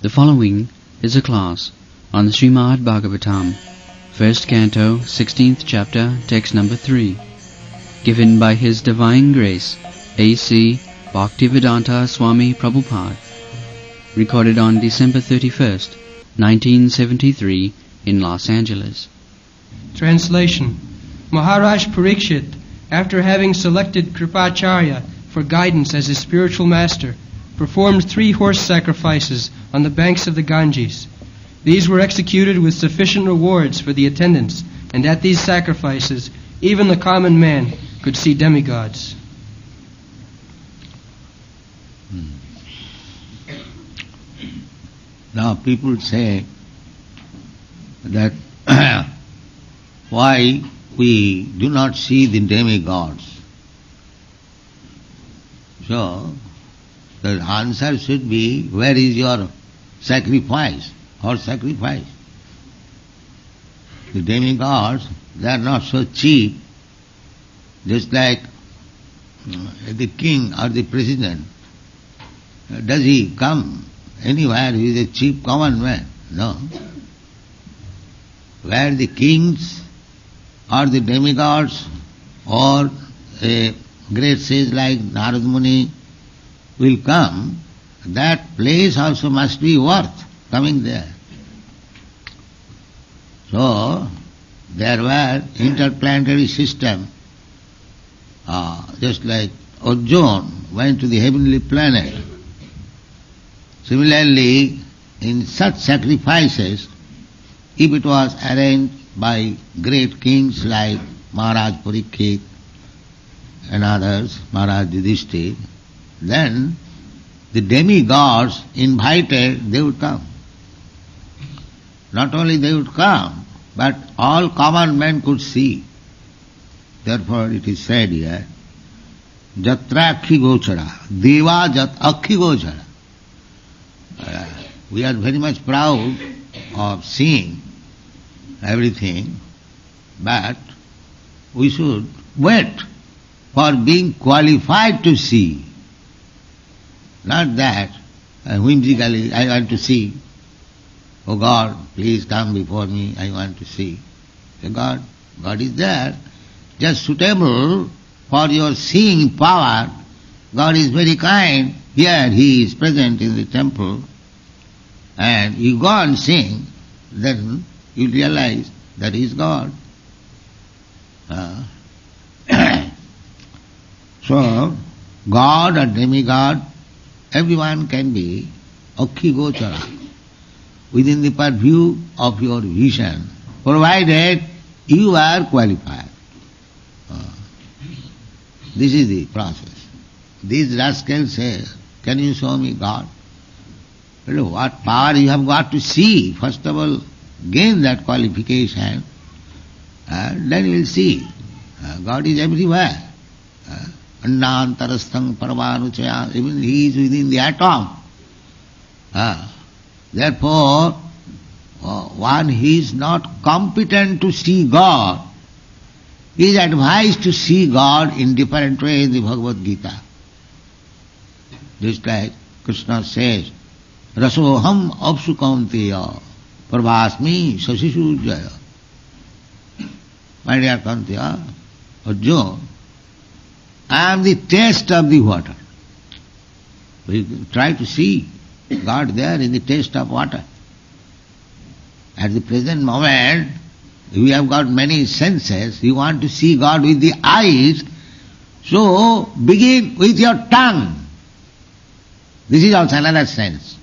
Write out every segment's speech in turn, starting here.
The following is a class on the Srimad Bhagavatam, first canto, 16th chapter, text number 3, given by His Divine Grace, A.C. Bhaktivedanta Swami Prabhupada, recorded on December 31st, 1973, in Los Angeles. Translation. Maharaj Parikshit, after having selected Kripacharya for guidance as his spiritual master, performed 3 horse sacrifices on the banks of the Ganges. These were executed with sufficient rewards for the attendants, and at these sacrifices even the common man could see demigods. Now people say that why we do not see the demigods. So the answer should be, where is your sacrifice or sacrifice? The demigods, they are not so cheap, just like the king or the president. Does he come anywhere? He is a cheap common man. No. Where the kings or the demigods or a great sage like Narad Muni will come, that place also must be worth coming there. So, there were interplanetary system, just like Arjuna went to the heavenly planet. Similarly, in such sacrifices, if it was arranged by great kings like Maharaj Parikshit and others, Maharaj Yudhishthira, then the demigods invited, they would come. Not only they would come, but all common men could see. Therefore it is said here, Jatra akhi gochara, deva jat akhi gochara. We are very much proud of seeing everything, but we should wait for being qualified to see. Not that whimsically, I want to see. Oh God, please come before me, I want to see. Say, God is there, just suitable for your seeing power. God is very kind. Here He is present in the temple. And you go and sing, then you realize that He is God. So, God or demigod, everyone can be akhi gochara, within the purview of your vision, provided you are qualified. This is the process. These rascals say, can you show me God? Well, what power you have got to see? First of all, gain that qualification, and then you will see. God is everywhere. Annantarasthang paramanuchaya, even He is within the atom. Therefore, one who is not competent to see God is advised to see God in different ways in the Bhagavad Gita. Just like Krishna says, Rasoham apsu kaunteya prabhasmi sasishu jaya. My dear Kaunteya, Arjuna, I am the taste of the water. We try to see God there in the taste of water. At the present moment, we have got many senses. You want to see God with the eyes, so begin with your tongue. This is also another sense.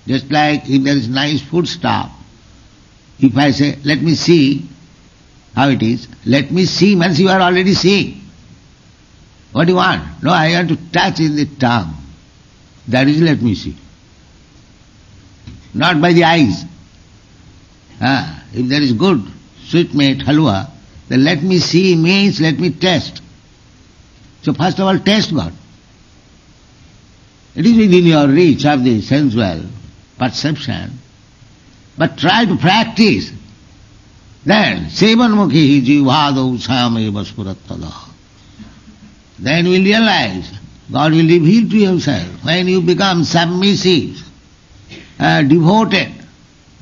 Just like if there is nice food stuff, if I say, let me see how it is, let me see means you are already seeing. What do you want? No, I want to touch in the tongue. That is, let me see. Not by the eyes. If there is good sweetmeat, halwa, then let me see means let me taste. So first of all, taste God. It is within your reach of the sensual perception, but try to practice. Then, sevanmukhi jivadau sayameva spurattada. Then we will realize God will reveal to yourself. When you become submissive, devoted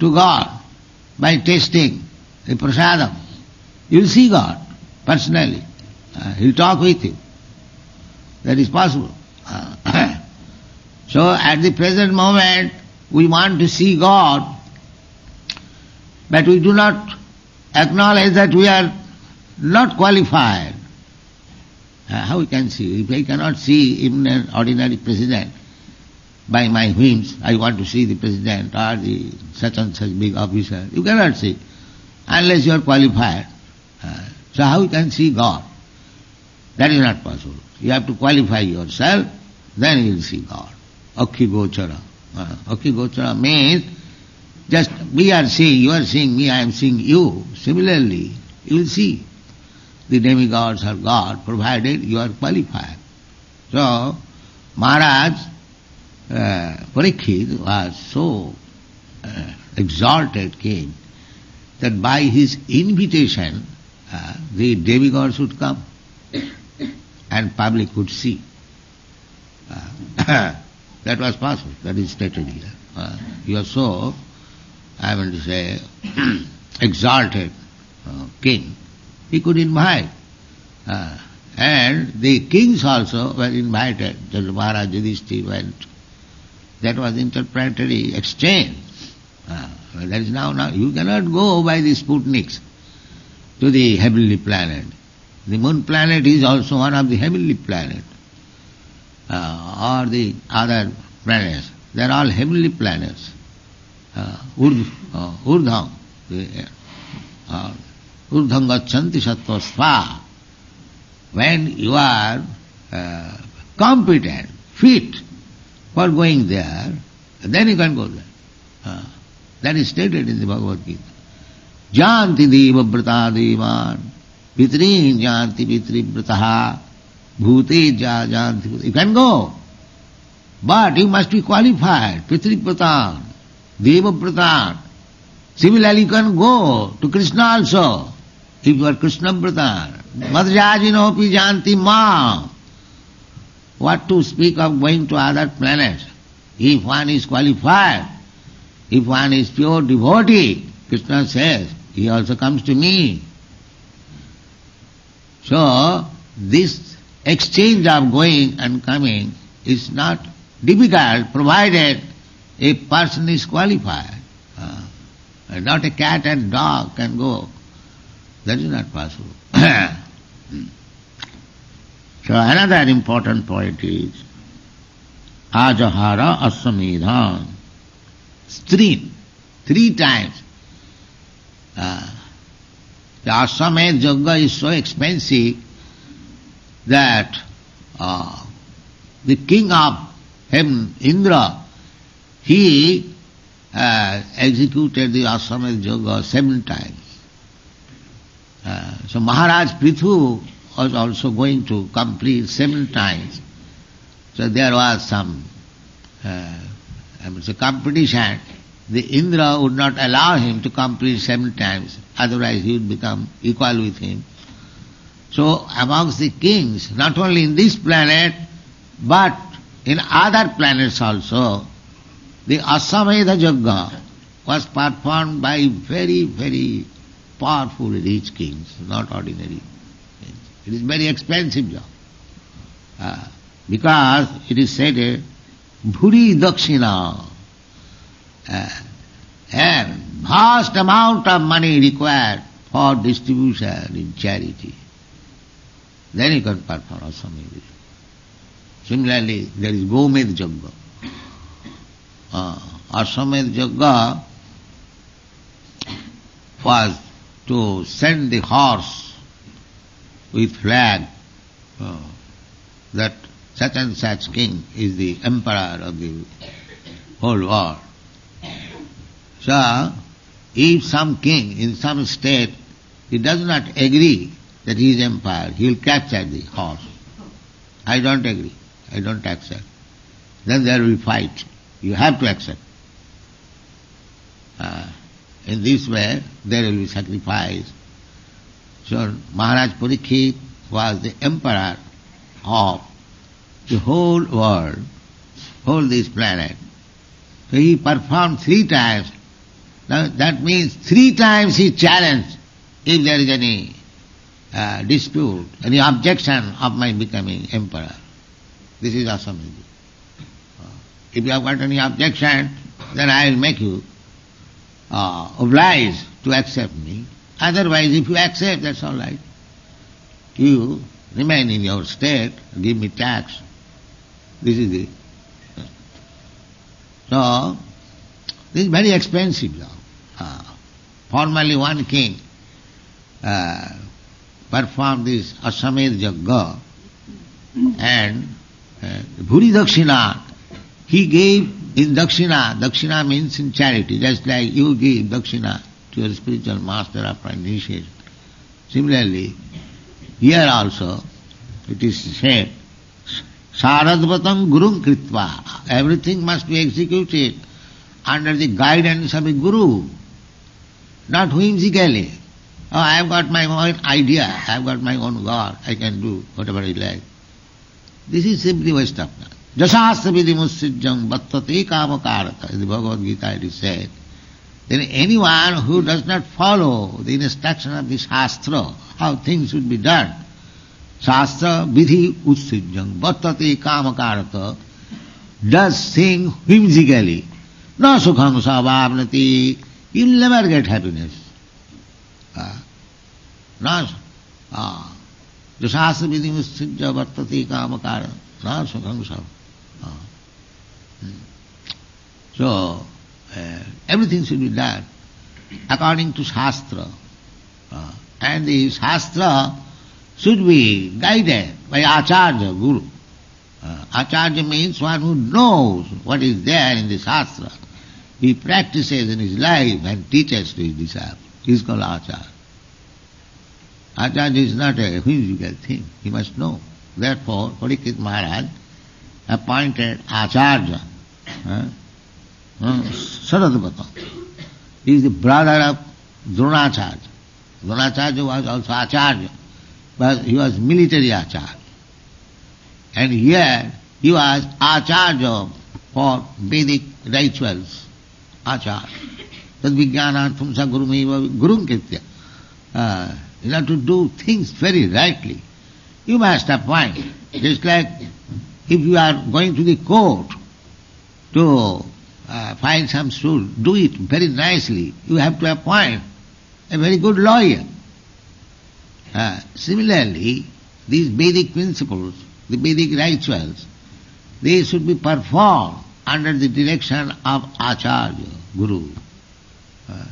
to God by tasting the prasadam, you will see God personally. He'll talk with you. That is possible. So at the present moment, we want to see God, but we do not acknowledge that we are not qualified. How we can see? If I cannot see even an ordinary president by my whims, I want to see the president or the such and such big officer, you cannot see unless you are qualified. So how you can see God? That is not possible. You have to qualify yourself, then you will see God. Akhi gochara. Akhi gochara means just we are seeing, you are seeing me, I am seeing you. Similarly, you will see the demigods or God, provided you are qualified. So, Maharaj Parikshit was so exalted king that by his invitation the demigods would come and public would see. That was possible. That is stated here. You are so, I want to say, exalted king. He could invite. And the kings also were invited. Just Maharaj Yudhishthira went. That was interplanetary exchange. That is now. You cannot go by the Sputniks to the heavenly planet. The moon planet is also one of the heavenly planets. Or the other planets. They are all heavenly planets. Urdham. Urdham gachanti sattva sva. When you are competent, fit for going there, then you can go there. That is stated in the Bhagavad Gita. Janti deva brata devan, pitrin janti pitri brataha, bhute ja janti. You can go, but you must be qualified. Pitri bratan, deva bratan. Similarly, you can go to Krishna also, if you are Krishna bratan. Madhyajinopi janti ma. What to speak of going to other planets? If one is qualified, if one is pure devotee, Krishna says, he also comes to me. So, this exchange of going and coming is not difficult, provided a person is qualified. Not a cat and dog can go. That is not possible. So another important point is Ajahara Asamedhan. Three times. The Asamed Yajna is so expensive that the king of heaven, Indra, he executed the Asamed Yajna 7 times. So Maharaj Prithu was also going to complete 7 times. So there was some competition. The Indra would not allow him to complete 7 times, otherwise he would become equal with him. So amongst the kings, not only in this planet, but in other planets also, the Asamedha Yajna was performed by very, very powerful rich kings, not ordinary kings. It is very expensive job. Because it is said, Bhuri Dakshina, and vast amount of money required for distribution in charity. Then you can perform Asamedha. Similarly, there is Gomed Yajna. Asamedha Yajna was to send the horse with flag that such and such king is the emperor of the whole world. So, if some king in some state, he does not agree that he is empire, he will capture the horse. I don't agree, I don't accept. Then there will be fight. You have to accept. In this way, there will be sacrifice. So, Maharaj Parikshit was the emperor of the whole world, whole this planet. So he performed 3 times. Now that means 3 times he challenged if there is any dispute, any objection of my becoming emperor. This is Asamiji. If you have got any objection, then I will make you obliged to accept me. Otherwise, if you accept, that's all right. You remain in your state, give me tax. This is it. So, this is very expensive now. Formerly one king performed this Aswamed Yajna and Bhuri Dakshina, he gave in Dakshina. Dakshina means in charity, just like you give Dakshina to your spiritual master after initiation. Similarly, here also it is said, Saradvatam Gurung Kritva. Everything must be executed under the guidance of a guru, not whimsically. Oh, I have got my own idea, I have got my own God, I can do whatever I like. This is simply Vaishnava. Jasasya vidimussijjam vattate kamakarata. In the Bhagavad Gita it is said, then anyone who does not follow the instruction of the Shastra, how things should be done, Shastra vidhi ussijjam vattate kamakarata, does things whimsically, no sukham savapnati, you will never get happiness. Jasasya vidimussijjam vattate kamakarata, no sukham savapnati. So, everything should be done according to Shastra. And the Shastra should be guided by Acharya, Guru. Acharya means one who knows what is there in the Shastra. He practices in his life and teaches to his disciples. He is called Acharya. Acharya is not a whimsical thing. He must know. Therefore, Parikshit Maharaj appointed Acharya, Saradvata. He is the brother of Dronacharya. Dronacharya was also Acharya, but he was military Acharya. And here he was Acharya for Vedic rituals. Acharya. Tad vijnanartham sa gurumeva gurum kritya. You have to do things very rightly. You must appoint. Just like if you are going to the court to find some suit, do it very nicely. You have to appoint a very good lawyer. Similarly, these Vedic principles, the Vedic rituals, they should be performed under the direction of Acharya, Guru,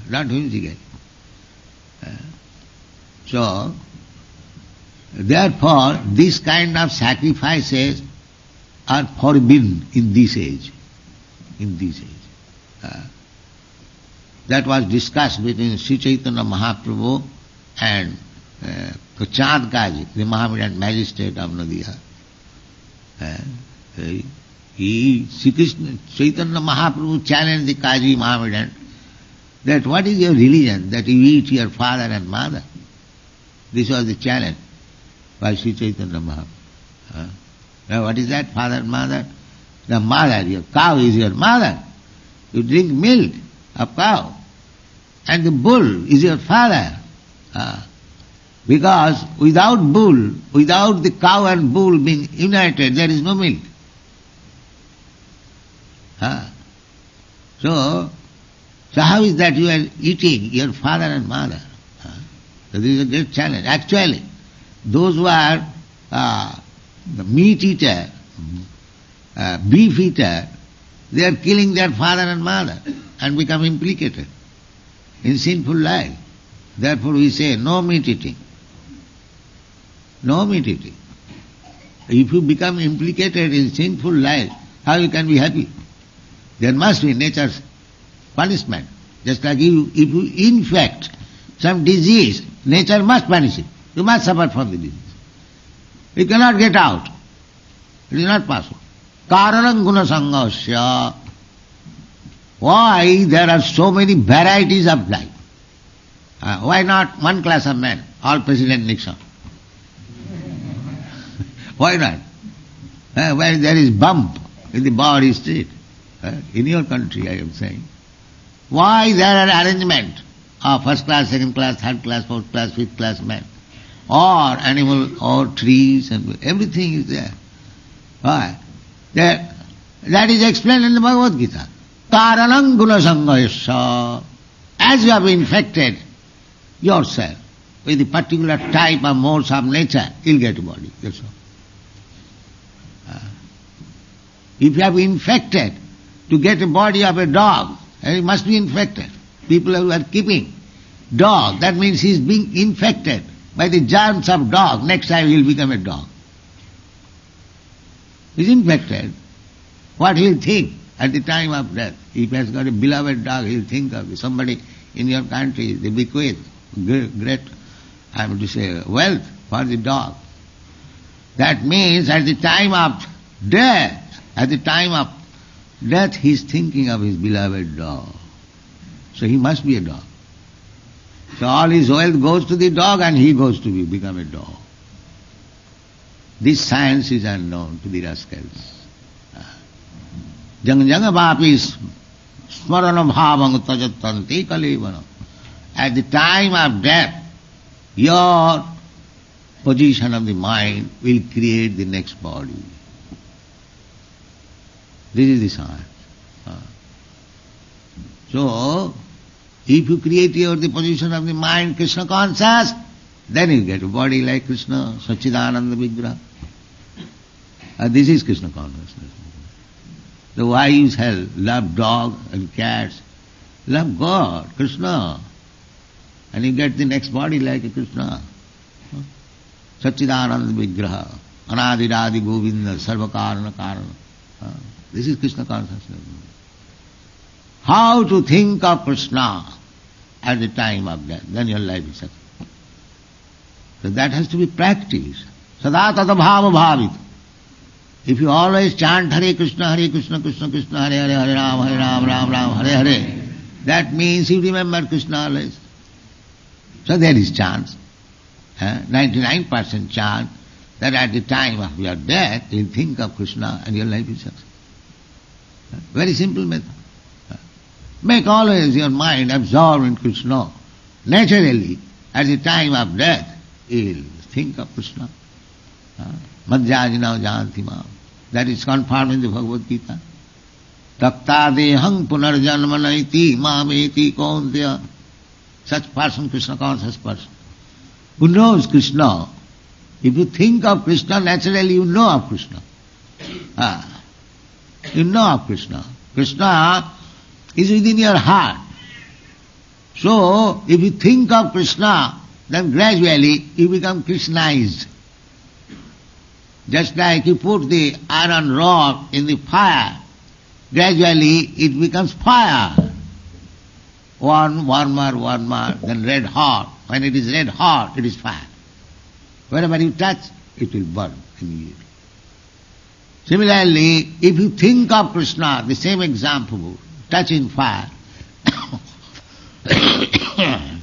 not whimsically. So, therefore, this kind of sacrifices are forbidden in this age. In this age. That was discussed between Sri Chaitanya Mahaprabhu and Chand Kaji, the Mohammedan magistrate of Nadia. Sri Krishna, Chaitanya Mahaprabhu challenged the Kaji Mohammedan that what is your religion, that you eat your father and mother? This was the challenge by Sri Chaitanya Mahaprabhu. Now what is that, father and mother? The mother, your cow is your mother. You drink milk of cow. And the bull is your father. Because without bull, without the cow and bull being united, there is no milk. So how is that you are eating your father and mother? So this is a great challenge. Actually, those who are the meat eater, beef eater, they are killing their father and mother and become implicated in sinful life. Therefore we say no meat eating. No meat eating. If you become implicated in sinful life, how you can be happy? There must be nature's punishment. Just like if you infect some disease, nature must punish it. You must suffer from the disease. You cannot get out. It is not possible. Karanam guna sanghasya. Why there are so many varieties of life? Why not one class of men, all President Nixon? Why not? Where there is bump in the body street. In your country, I am saying. Why there are arrangement of first class, second class, third class, fourth class, fifth class men, or animal, or trees, and everything is there. Why? That is explained in the Bhagavad Gita. Karanam gunasangayasya. As you have infected yourself with a particular type of modes of nature, you'll get a body. That's all. If you have infected to get a body of a dog, it must be infected. People who are keeping dog, that means he is being infected by the germs of dog. Next time he will become a dog. He is infected. What he will think at the time of death? If he has got a beloved dog, he will think of somebody in your country, they bequeath great, I would say, wealth for the dog. That means at the time of death, he is thinking of his beloved dog. So he must be a dog. So all his wealth goes to the dog and he goes to become a dog. This science is unknown to the rascals. Jang jang vapis smarana bhavang tajattanti kalevanam. At the time of death, your position of the mind will create the next body. This is the science. So, if you create the position of the mind Krishna conscious, then you get a body like Krishna, Sachidananda Vigraha. This is Krishna consciousness. The wives love dog and cats, love God, Krishna, and you get the next body like a Krishna. Sachidananda Vigraha, Anadiradi Govinda, Sarvakarana Karana. This is Krishna consciousness. How to think of Krishna at the time of death, then your life is successful. So that has to be practiced. Sada tata bhava bhavit. If you always chant Hare Krishna, Krishna Krishna, Hare Hare, Hare Ram, Ram Ram, Hare Hare, that means you remember Krishna always. So there is chance, 99% chance that at the time of your death you'll think of Krishna and your life is successful. Very simple method. Make always your mind absorbed in Krishna. Naturally, at the time of death, you'll think of Krishna. Madhyajina janti mam. That is confirmed in the Bhagavad Gita. Taktadehang punarjanmanaiti mameti kaunteya. Such person, Krishna conscious person, who knows Krishna. If you think of Krishna, naturally you know of Krishna. You know of Krishna. Krishna is within your heart. So, if you think of Krishna, then gradually you become Krishnized. Just like you put the iron rod in the fire, gradually it becomes fire. One warmer, then red hot. When it is red hot, it is fire. Wherever you touch, it will burn immediately. Similarly, if you think of Krishna, the same example, touching fire,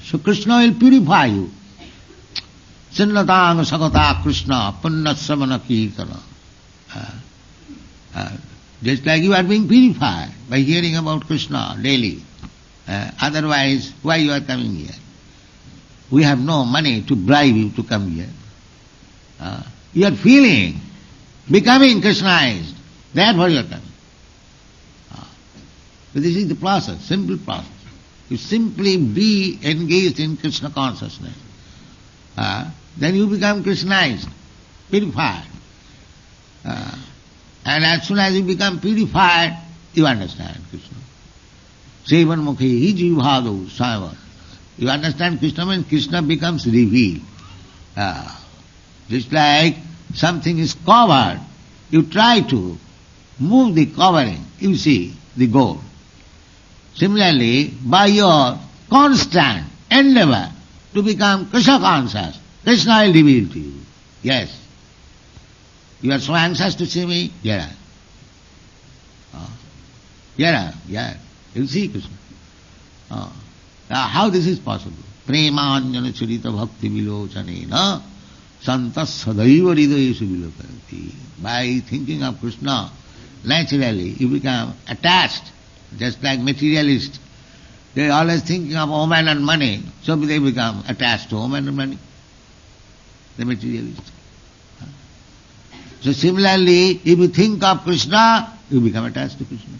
so Krishna will purify you. Sinnatang sakata Krishna punnassamana kirtana. Just like you are being purified by hearing about Krishna daily. Otherwise, why you are coming here? We have no money to bribe you to come here. You are feeling, becoming Krishnized. Therefore you are coming. So this is the process, simple process. You simply be engaged in Krishna consciousness. Then you become Krishnized, purified. And as soon as you become purified, you understand Krishna. Sevan mukhi hi jivhado saiva. You understand Krishna means Krishna becomes revealed. Just like something is covered, you try to move the covering, you see the gold. Similarly, by your constant endeavor to become Krishna conscious, Krishna will reveal to you. Yes. You are so anxious to see me? Here I am. Here I am. Yeah. You see Krishna. How this is possible? Premanjana charita bhakti vilochanena santas sadaiva hridayeshu vilokanti. By thinking of Krishna, naturally you become attached, just like materialists. They are always thinking of woman and money, so they become attached to woman and money, the materialists. So similarly, if you think of Krishna, you become attached to Krishna.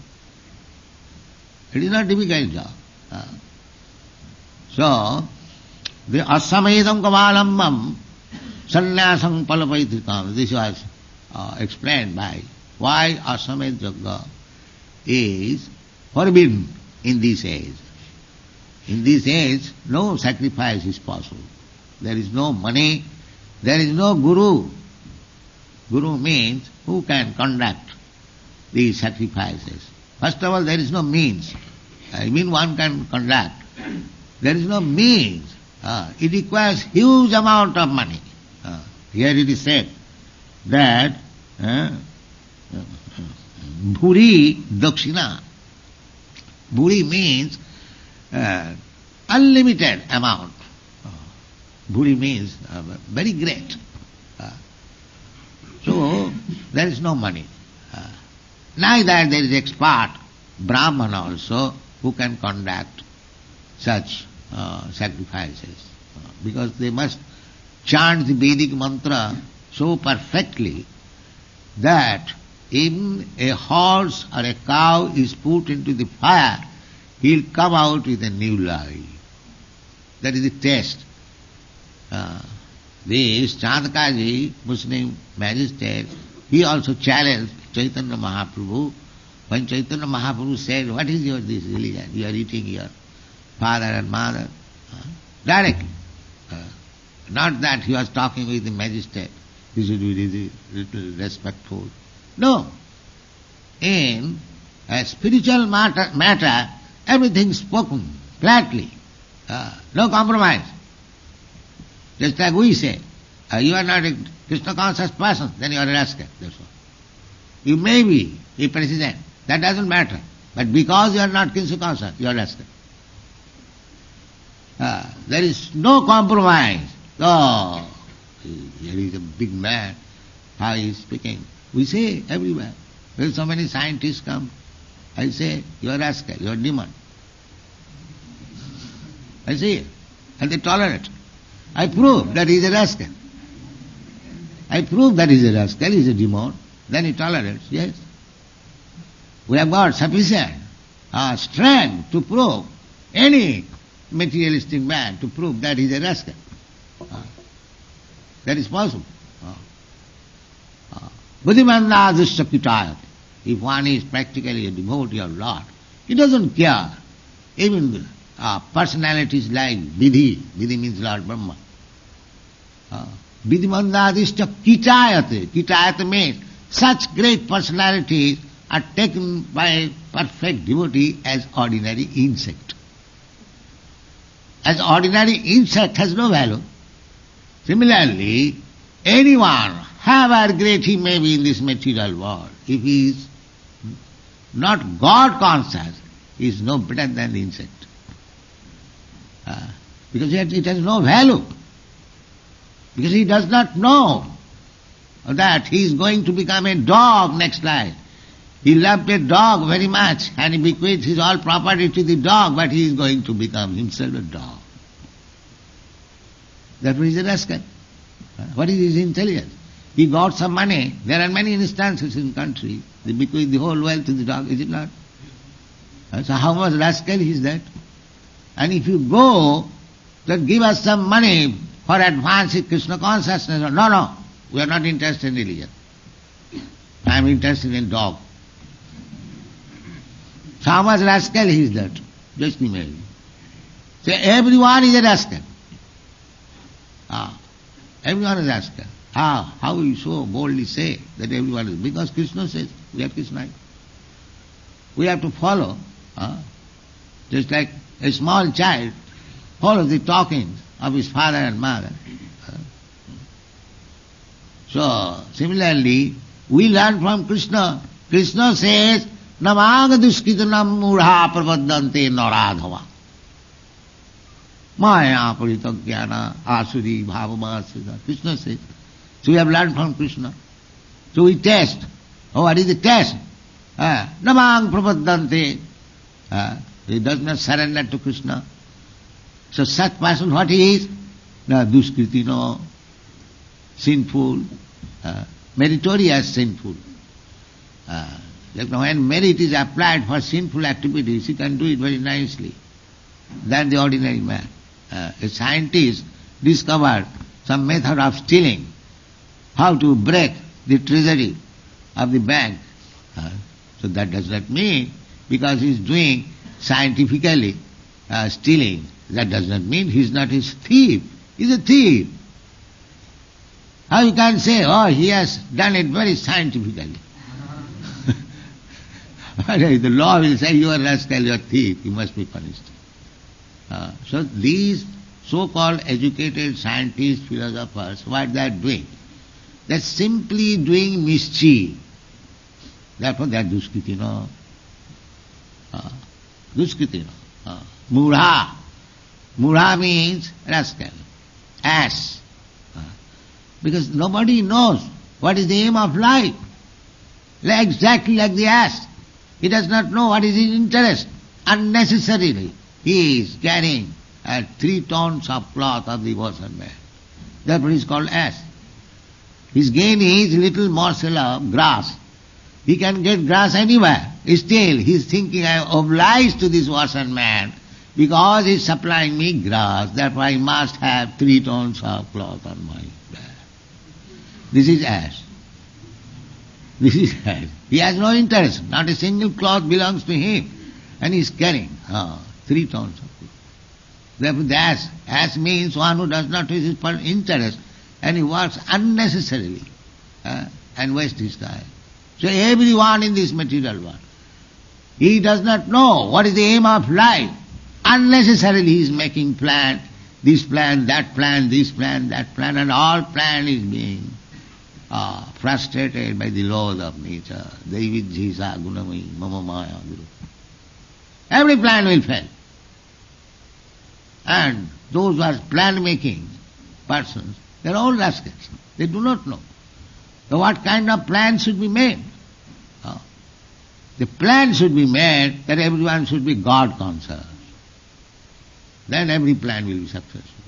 It is not a difficult job. So, the asamedam kavalambam sannyasam palapaitrikam. This was explained by why asamed yoga is forbidden in this age. In this age, no sacrifice is possible. There is no money, there is no guru. Guru means who can conduct these sacrifices. First of all, there is no means. I mean one can conduct. There is no means. It requires huge amount of money. Here it is said that bhuri dakshina. Bhuri means unlimited amount. Bhuri means very great. So there is no money. Neither there is expert Brahman also who can conduct such sacrifices, because they must chant the Vedic mantra so perfectly that even a horse or a cow is put into the fire, he'll come out with a new life. That is the test. This Chandakaji, Muslim magistrate, he also challenged Chaitanya Mahaprabhu. When Chaitanya Mahaprabhu said, what is your this religion? You are eating your father and mother. Directly. Not that he was talking with the magistrate. He should be little respectful. No. In a spiritual matter, everything spoken flatly. No compromise. Just like we say, you are not a Krishna conscious person, then you are a rascal. That's all. You may be a president, that doesn't matter. But because you are not Krishna conscious, you are a rascal. There is no compromise. Oh, here is a big man, how he is speaking. We say everywhere. When so many scientists come, I say, you are a rascal, you are a demon. I say it. And they tolerate. I prove that he is a rascal. I prove that he is a rascal, he is a demon. Then he tolerates, yes. We have got sufficient strength to prove any materialistic man to prove that he is a rascal. That is possible. Buddhimanda dushakitayat. If one is practically a devotee of Lord, he doesn't care. Even personalities like Vidhi. Vidhi means Lord Brahma. Vidhimandadishta kitayate. Kitayate means such great personalities are taken by a perfect devotee as ordinary insect. As ordinary insect has no value. Similarly, anyone, however great he may be in this material world, if he is not God conscious, he is no better than the insect. Because it has no value. Because he does not know that he is going to become a dog next life. He loved a dog very much and he bequeathed his all property to the dog, but he is going to become himself a dog. Therefore he is a rascal. What is his intelligence? He got some money. There are many instances in country. They bequeath the whole wealth to the dog, is it not? So how much rascal is that? And if you go, then give us some money for advancing Krishna consciousness. No, we are not interested in religion. I am interested in dog. So how much rascal is that? Just imagine. So everyone is a rascal. Everyone is a rascal. How you so boldly say that everyone is? Because Krishna says we are Krishna. We have to follow. Just like a small child follows the talkings of his father and mother. So, similarly, we learn from Krishna. Krishna says, Namaga duskitanam murha pravadante naradhava. Maya parita jnana asuri bhavamāsita. Krishna says. So we have learned from Krishna. So we test. Oh, what is the test? Namang prapaddante. He does not surrender to Krishna. So such person, what he is? Duskritino, sinful, meritorious sinful. Like when merit is applied for sinful activities, he can do it very nicely than the ordinary man. A scientist discovered some method of stealing, how to break the treasury of the bank. So that does not mean because he is doing scientifically stealing, that does not mean he is not a thief. He is a thief. How you can say, oh, he has done it very scientifically. The law will say, you are rascal, you are thief, you must be punished. So these so-called educated scientists, philosophers, what they are doing? They are simply doing mischief. Therefore they are duskritino. Duskritino. Mudha. Mudha means rascal, ass. Because nobody knows what is the aim of life. Exactly like the ass. He does not know what is his interest. Unnecessarily he is carrying 3 tons of cloth of the ocean man. Therefore he is called ass. His gain is little morsel of grass. He can get grass anywhere. Still he is thinking, I am obliged to this ocean man because he is supplying me grass. Therefore I must have 3 tons of cloth on my back. This is ass. This is ass. He has no interest. Not a single cloth belongs to him. And he is carrying 3 tons of cloth. Therefore the ass. Ass means one who does not have his interest and he works unnecessarily and wastes his time. So everyone in this material world, he does not know what is the aim of life. Unnecessarily he is making plan, this plan, that plan, this plan, that plan, and all plan is being frustrated by the laws of nature. Devidjisa gunamai mama maya guru. Every plan will fail. And those who are plan-making persons, they are all rascals. They do not know. So what kind of plan should be made? The plan should be made that everyone should be God conscious. Then every plan will be successful.